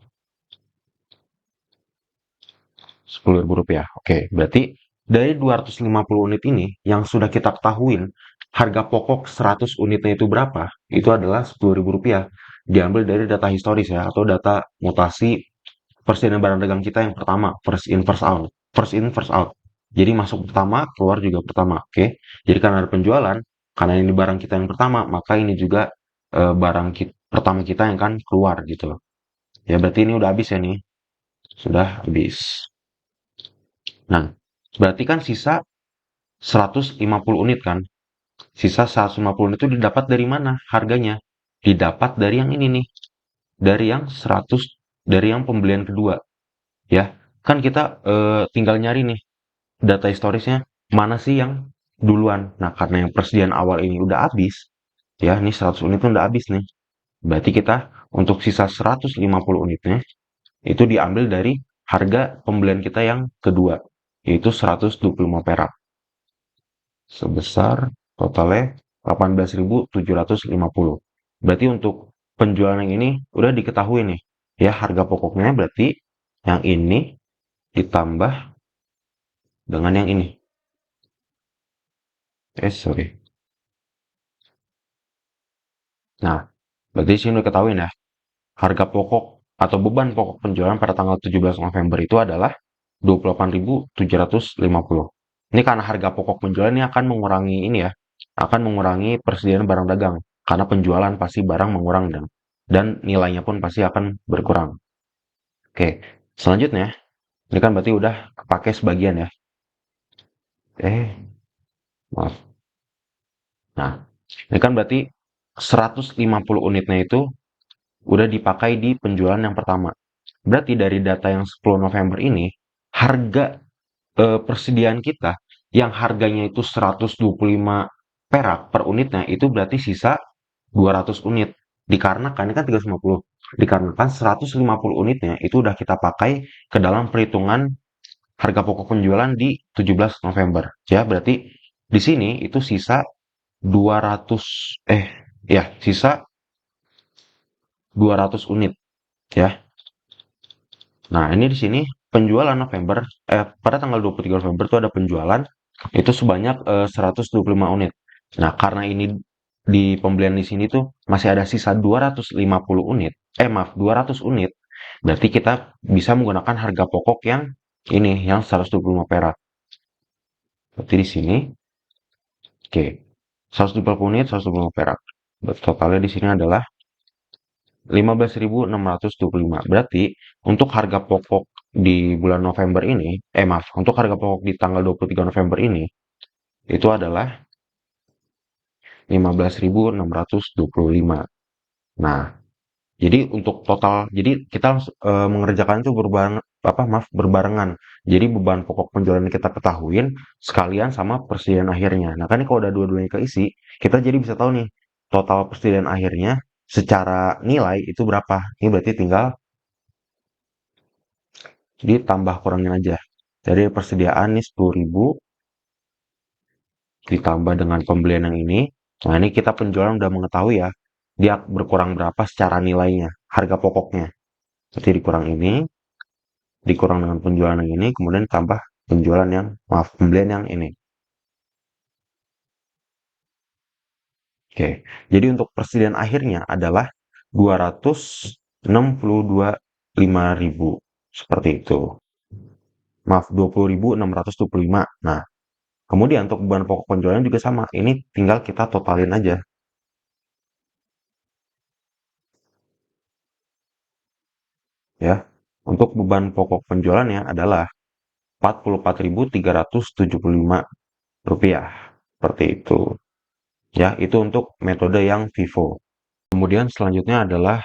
Rp10.000. Oke, berarti dari 250 unit ini yang sudah kita ketahuin harga pokok 100 unitnya itu berapa? Itu adalah Rp10.000. Diambil dari data historis ya atau data mutasi persediaan barang dagang kita yang pertama, first in first out. First in first out. Jadi masuk pertama, keluar juga pertama. Oke. Jadi karena ada penjualan, karena ini barang kita yang pertama, maka ini juga barang pertama kita yang akan keluar gitu. Ya berarti ini udah habis ya nih. Sudah habis. Nah, berarti kan sisa 150 unit kan? Sisa 150 unit itu didapat dari mana harganya? Didapat dari yang ini nih, dari yang 100, dari yang pembelian kedua, ya. Kan kita tinggal nyari nih data historisnya, mana sih yang duluan. Nah, karena yang persediaan awal ini udah habis, ya, ini 100 unit udah habis nih. Berarti kita untuk sisa 150 unitnya itu diambil dari harga pembelian kita yang kedua, yaitu 125 perak. Sebesar totalnya 18.750. Berarti untuk penjualan yang ini udah diketahui nih. Ya, harga pokoknya berarti yang ini ditambah dengan yang ini. Sorry. Nah, berarti sini udah ketahui ya. Harga pokok atau beban pokok penjualan pada tanggal 17 November itu adalah 28.750. Ini karena harga pokok penjualan ini akan mengurangi ini ya, akan mengurangi persediaan barang dagang. Karena penjualan pasti barang mengurang dan nilainya pun pasti akan berkurang. Oke, selanjutnya, ini kan berarti udah kepake sebagian ya. Maaf. Nah, ini kan berarti 150 unitnya itu udah dipakai di penjualan yang pertama. Berarti dari data yang 10 November ini, harga persediaan kita yang harganya itu 125 perak per unitnya itu berarti sisa 200 unit. Dikarenakan ini kan 350. Dikarenakan 150 unitnya itu udah kita pakai ke dalam perhitungan harga pokok penjualan di 17 November. Ya, berarti di sini itu sisa 200 sisa 200 unit ya. Nah, ini di sini penjualan November, pada tanggal 23 November itu ada penjualan, itu sebanyak 125 unit. Nah, karena ini di pembelian di sini tuh masih ada sisa 250 unit, maaf, 200 unit, berarti kita bisa menggunakan harga pokok yang ini, yang 125 perak. Berarti di sini, oke, 120 unit, 125 perak. Totalnya di sini adalah 15.625. Berarti untuk harga pokok di bulan November ini, maaf, untuk harga pokok di tanggal 23 November ini itu adalah 15.625. Nah, jadi untuk total, jadi kita mengerjakan itu berbarengan. Jadi beban pokok penjualan yang kita ketahuin sekalian sama persediaan akhirnya. Nah, kan ini kalau udah dua-duanya keisi, kita jadi bisa tahu nih total persediaan akhirnya secara nilai itu berapa. Ini berarti tinggal ditambah kurangin aja. Dari persediaan nih 10.000 ditambah dengan pembelian yang ini. Nah, ini kita penjualan udah mengetahui ya, dia berkurang berapa secara nilainya, harga pokoknya. Jadi dikurang ini, dikurang dengan penjualan yang ini, kemudian tambah penjualan yang, maaf, pembelian yang ini. Oke, jadi untuk persediaan akhirnya adalah 262.500. Seperti itu. Maaf, 20.625. Nah, kemudian untuk beban pokok penjualan juga sama. Ini tinggal kita totalin aja. Ya, untuk beban pokok penjualannya adalah Rp44.375. Seperti itu. Ya, itu untuk metode yang FIFO. Kemudian selanjutnya adalah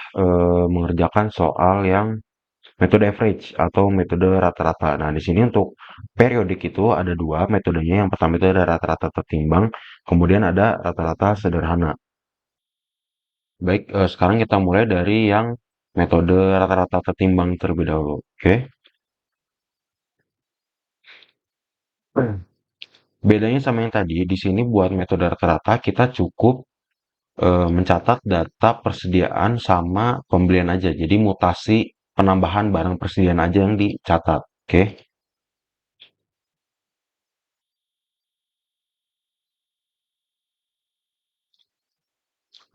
mengerjakan soal yang metode average atau metode rata-rata. Nah, di sini untuk periodik itu ada dua metodenya. Yang pertama itu ada rata-rata tertimbang, kemudian ada rata-rata sederhana. Baik, sekarang kita mulai dari yang metode rata-rata tertimbang terlebih dahulu. Oke. Bedanya sama yang tadi, di sini buat metode rata-rata kita cukup mencatat data persediaan sama pembelian aja. Jadi mutasi penambahan barang persediaan aja yang dicatat. Oke.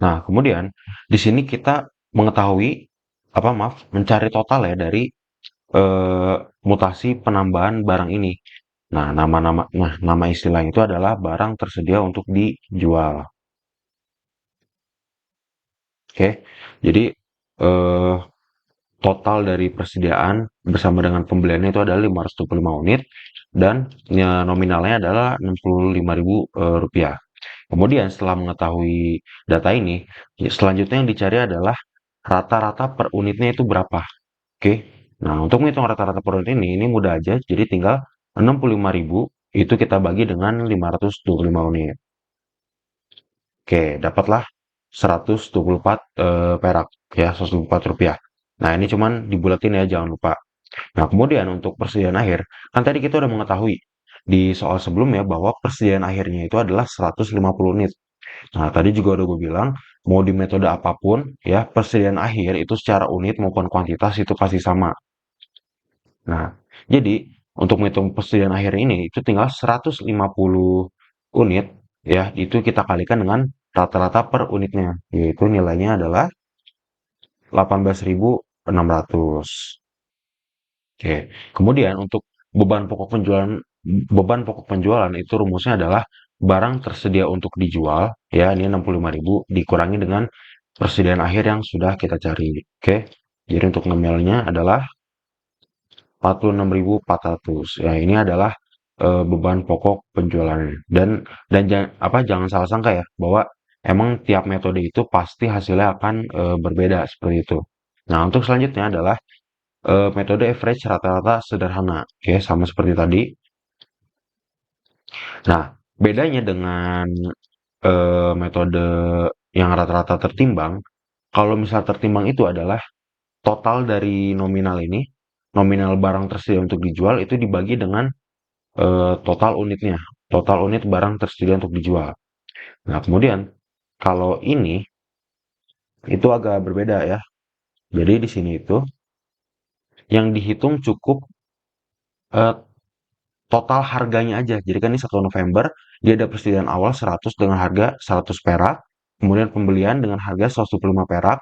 Nah, kemudian di sini kita mengetahui mencari total ya dari eh, mutasi penambahan barang ini. Nah, nama istilahnya itu adalah barang tersedia untuk dijual. Oke. Jadi eh total dari persediaan bersama dengan pembeliannya itu adalah 525 unit dan nominalnya adalah Rp65.000. Kemudian setelah mengetahui data ini, selanjutnya yang dicari adalah rata-rata per unitnya itu berapa. Oke. Nah, untuk menghitung rata-rata per unit ini mudah aja. Jadi tinggal 65.000 itu kita bagi dengan 525 unit. Oke, dapatlah 124 perak ya, Rp124. Nah, ini cuman dibulatin ya, jangan lupa. Nah, kemudian untuk persediaan akhir, kan tadi kita udah mengetahui di soal sebelumnya bahwa persediaan akhirnya itu adalah 150 unit. Nah, tadi juga udah gue bilang, mau di metode apapun, ya, persediaan akhir itu secara unit maupun kuantitas itu pasti sama. Nah, jadi untuk menghitung persediaan akhir ini, itu tinggal 150 unit, ya, itu kita kalikan dengan rata-rata per unitnya, yaitu nilainya adalah 18.600. Oke, kemudian untuk beban pokok penjualan itu rumusnya adalah barang tersedia untuk dijual, ya ini 65.000 dikurangi dengan persediaan akhir yang sudah kita cari. Oke, jadi untuk nominalnya adalah 46.400. Ya, ini adalah beban pokok penjualannya. Dan jangan salah sangka ya bahwa emang tiap metode itu pasti hasilnya akan berbeda seperti itu. Nah, untuk selanjutnya adalah metode average rata-rata sederhana, oke, sama seperti tadi. Nah, bedanya dengan metode yang rata-rata tertimbang, kalau misal tertimbang itu adalah total dari nominal ini, nominal barang tersedia untuk dijual itu dibagi dengan total unitnya, total unit barang tersedia untuk dijual. Nah, kemudian kalau ini itu agak berbeda ya. Jadi di sini itu yang dihitung cukup eh, total harganya aja. Jadi kan ini 1 November, dia ada persediaan awal 100 dengan harga 100 perak, kemudian pembelian dengan harga 125 perak,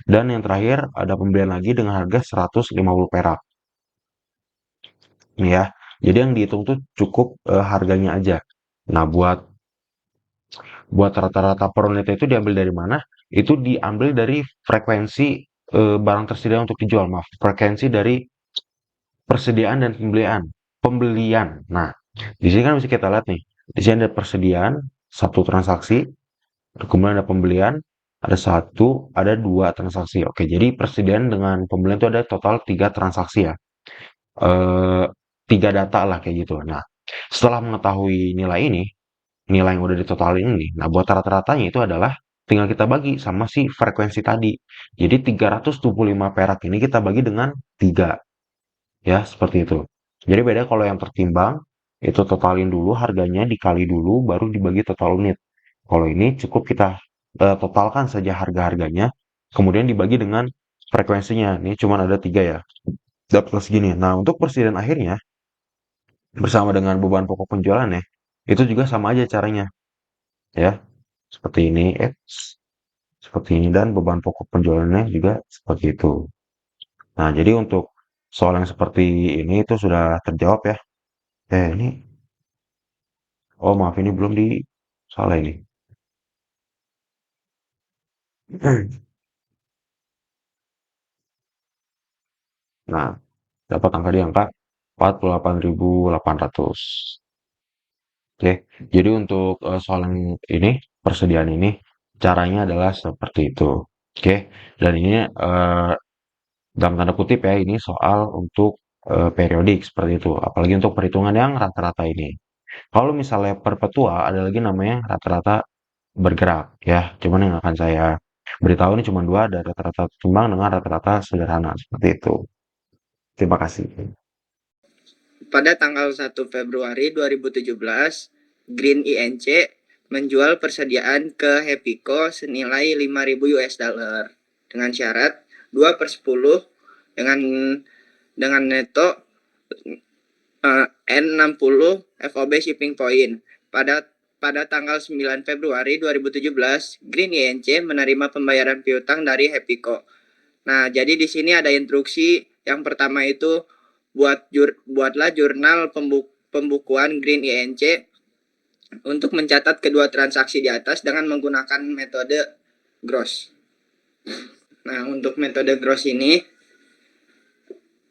dan yang terakhir ada pembelian lagi dengan harga 150 perak. Nih ya. Jadi yang dihitung tuh cukup harganya aja. Nah, buat rata-rata per unitnya itu diambil dari mana? Itu diambil dari frekuensi barang tersedia untuk dijual, maaf. Frekuensi dari persediaan dan pembelian. Pembelian. Nah, di sini kan bisa kita lihat nih. Di sini ada persediaan, satu transaksi. Kemudian ada pembelian, ada satu, ada dua transaksi. Oke, jadi persediaan dengan pembelian itu ada total 3 transaksi ya. Eh, 3 data lah kayak gitu. Nah, setelah mengetahui nilai ini, nilai yang udah ditotalin ini, nah buat rata-ratanya itu adalah tinggal kita bagi sama si frekuensi tadi. Jadi 325 perak ini kita bagi dengan 3. Ya, seperti itu. Jadi beda kalau yang tertimbang, itu totalin dulu harganya, dikali dulu, baru dibagi total unit. Kalau ini cukup kita totalkan saja harga-harganya, kemudian dibagi dengan frekuensinya. Ini cuma ada 3 ya, dapat segini. Nah, untuk persediaan akhirnya, bersama dengan beban pokok penjualannya, itu juga sama aja caranya. Ya, seperti ini, seperti ini, dan beban pokok penjualannya juga seperti itu. Nah, jadi untuk soal yang seperti ini itu sudah terjawab ya. Ini, oh maaf ini belum di, salah ini. Nah, dapat angka di angka 48.800. Oke, jadi untuk soal yang ini, persediaan ini, caranya adalah seperti itu. Oke, dan ini dalam tanda kutip ya, ini soal untuk periodik seperti itu. Apalagi untuk perhitungan yang rata-rata ini. Kalau misalnya perpetua, ada lagi namanya rata-rata bergerak ya. Cuman yang akan saya beritahu ini cuma dua, ada rata-rata timbang dengan rata-rata sederhana seperti itu. Terima kasih. Pada tanggal 1 Februari 2017, Green INC menjual persediaan ke Happyco senilai 5.000 US dollar dengan syarat 2/10 dengan neto N60 FOB shipping point. Pada tanggal 9 Februari 2017, Green INC menerima pembayaran piutang dari Happyco. Nah, jadi di sini ada instruksi yang pertama itu buatlah jurnal pembukuan Green INC untuk mencatat kedua transaksi di atas dengan menggunakan metode gross. Nah, untuk metode gross ini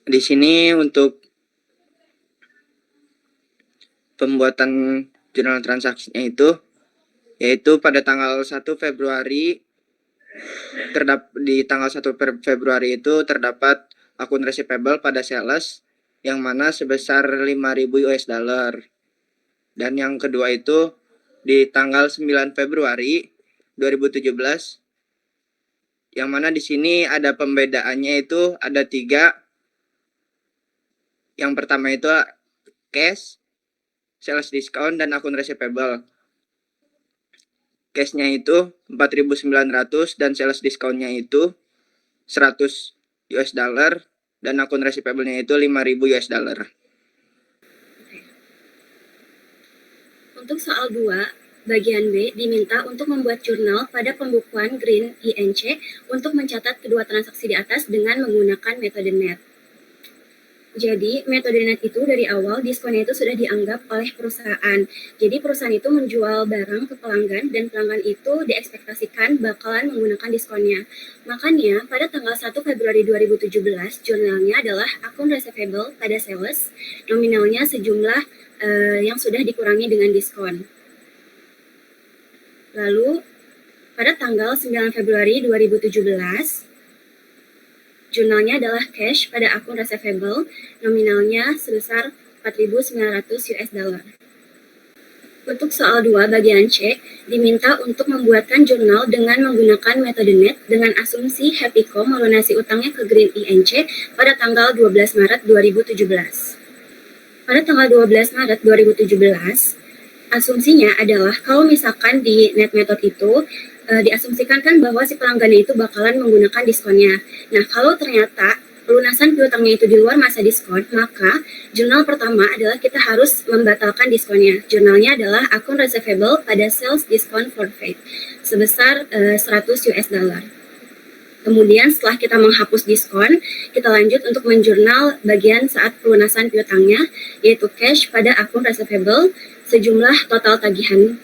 Di sini untuk pembuatan jurnal transaksinya itu, yaitu pada tanggal 1 Februari di tanggal 1 Februari itu terdapat akun receivable pada sales yang mana sebesar 5.000 US dollar. Dan yang kedua itu di tanggal 9 Februari 2017 yang mana di sini ada pembedaannya itu ada 3. Yang pertama itu cash, sales discount, dan akun receivable. Cashnya itu 4.900 dan sales discountnya itu 100 US dollar dan akun receivable-nya itu 5.000 US dollar. Untuk soal 2, bagian B diminta untuk membuat jurnal pada pembukuan Green INC untuk mencatat kedua transaksi di atas dengan menggunakan metode NET. Jadi, metode NET itu dari awal diskonnya itu sudah dianggap oleh perusahaan. Jadi, perusahaan itu menjual barang ke pelanggan dan pelanggan itu diekspektasikan bakalan menggunakan diskonnya. Makanya, pada tanggal 1 Februari 2017, jurnalnya adalah akun receivable pada sales, nominalnya sejumlah yang sudah dikurangi dengan diskon. Lalu, pada tanggal 9 Februari 2017, jurnalnya adalah cash pada akun receivable, nominalnya sebesar 4.900 US dollar. Untuk soal 2 bagian C, diminta untuk membuatkan jurnal dengan menggunakan metode NET dengan asumsi HAPICO melunasi utangnya ke Green INC pada tanggal 12 Maret 2017. Pada tanggal 12 Maret 2017, asumsinya adalah kalau misalkan di NET method itu diasumsikan kan bahwa si pelanggannya itu bakalan menggunakan diskonnya. Nah, kalau ternyata pelunasan piutangnya itu di luar masa diskon, maka jurnal pertama adalah kita harus membatalkan diskonnya. Jurnalnya adalah akun receivable pada sales discount forfeit sebesar 100 US dollar. Kemudian setelah kita menghapus diskon, kita lanjut untuk menjurnal bagian saat pelunasan piutangnya, yaitu cash pada akun receivable sejumlah total tagihan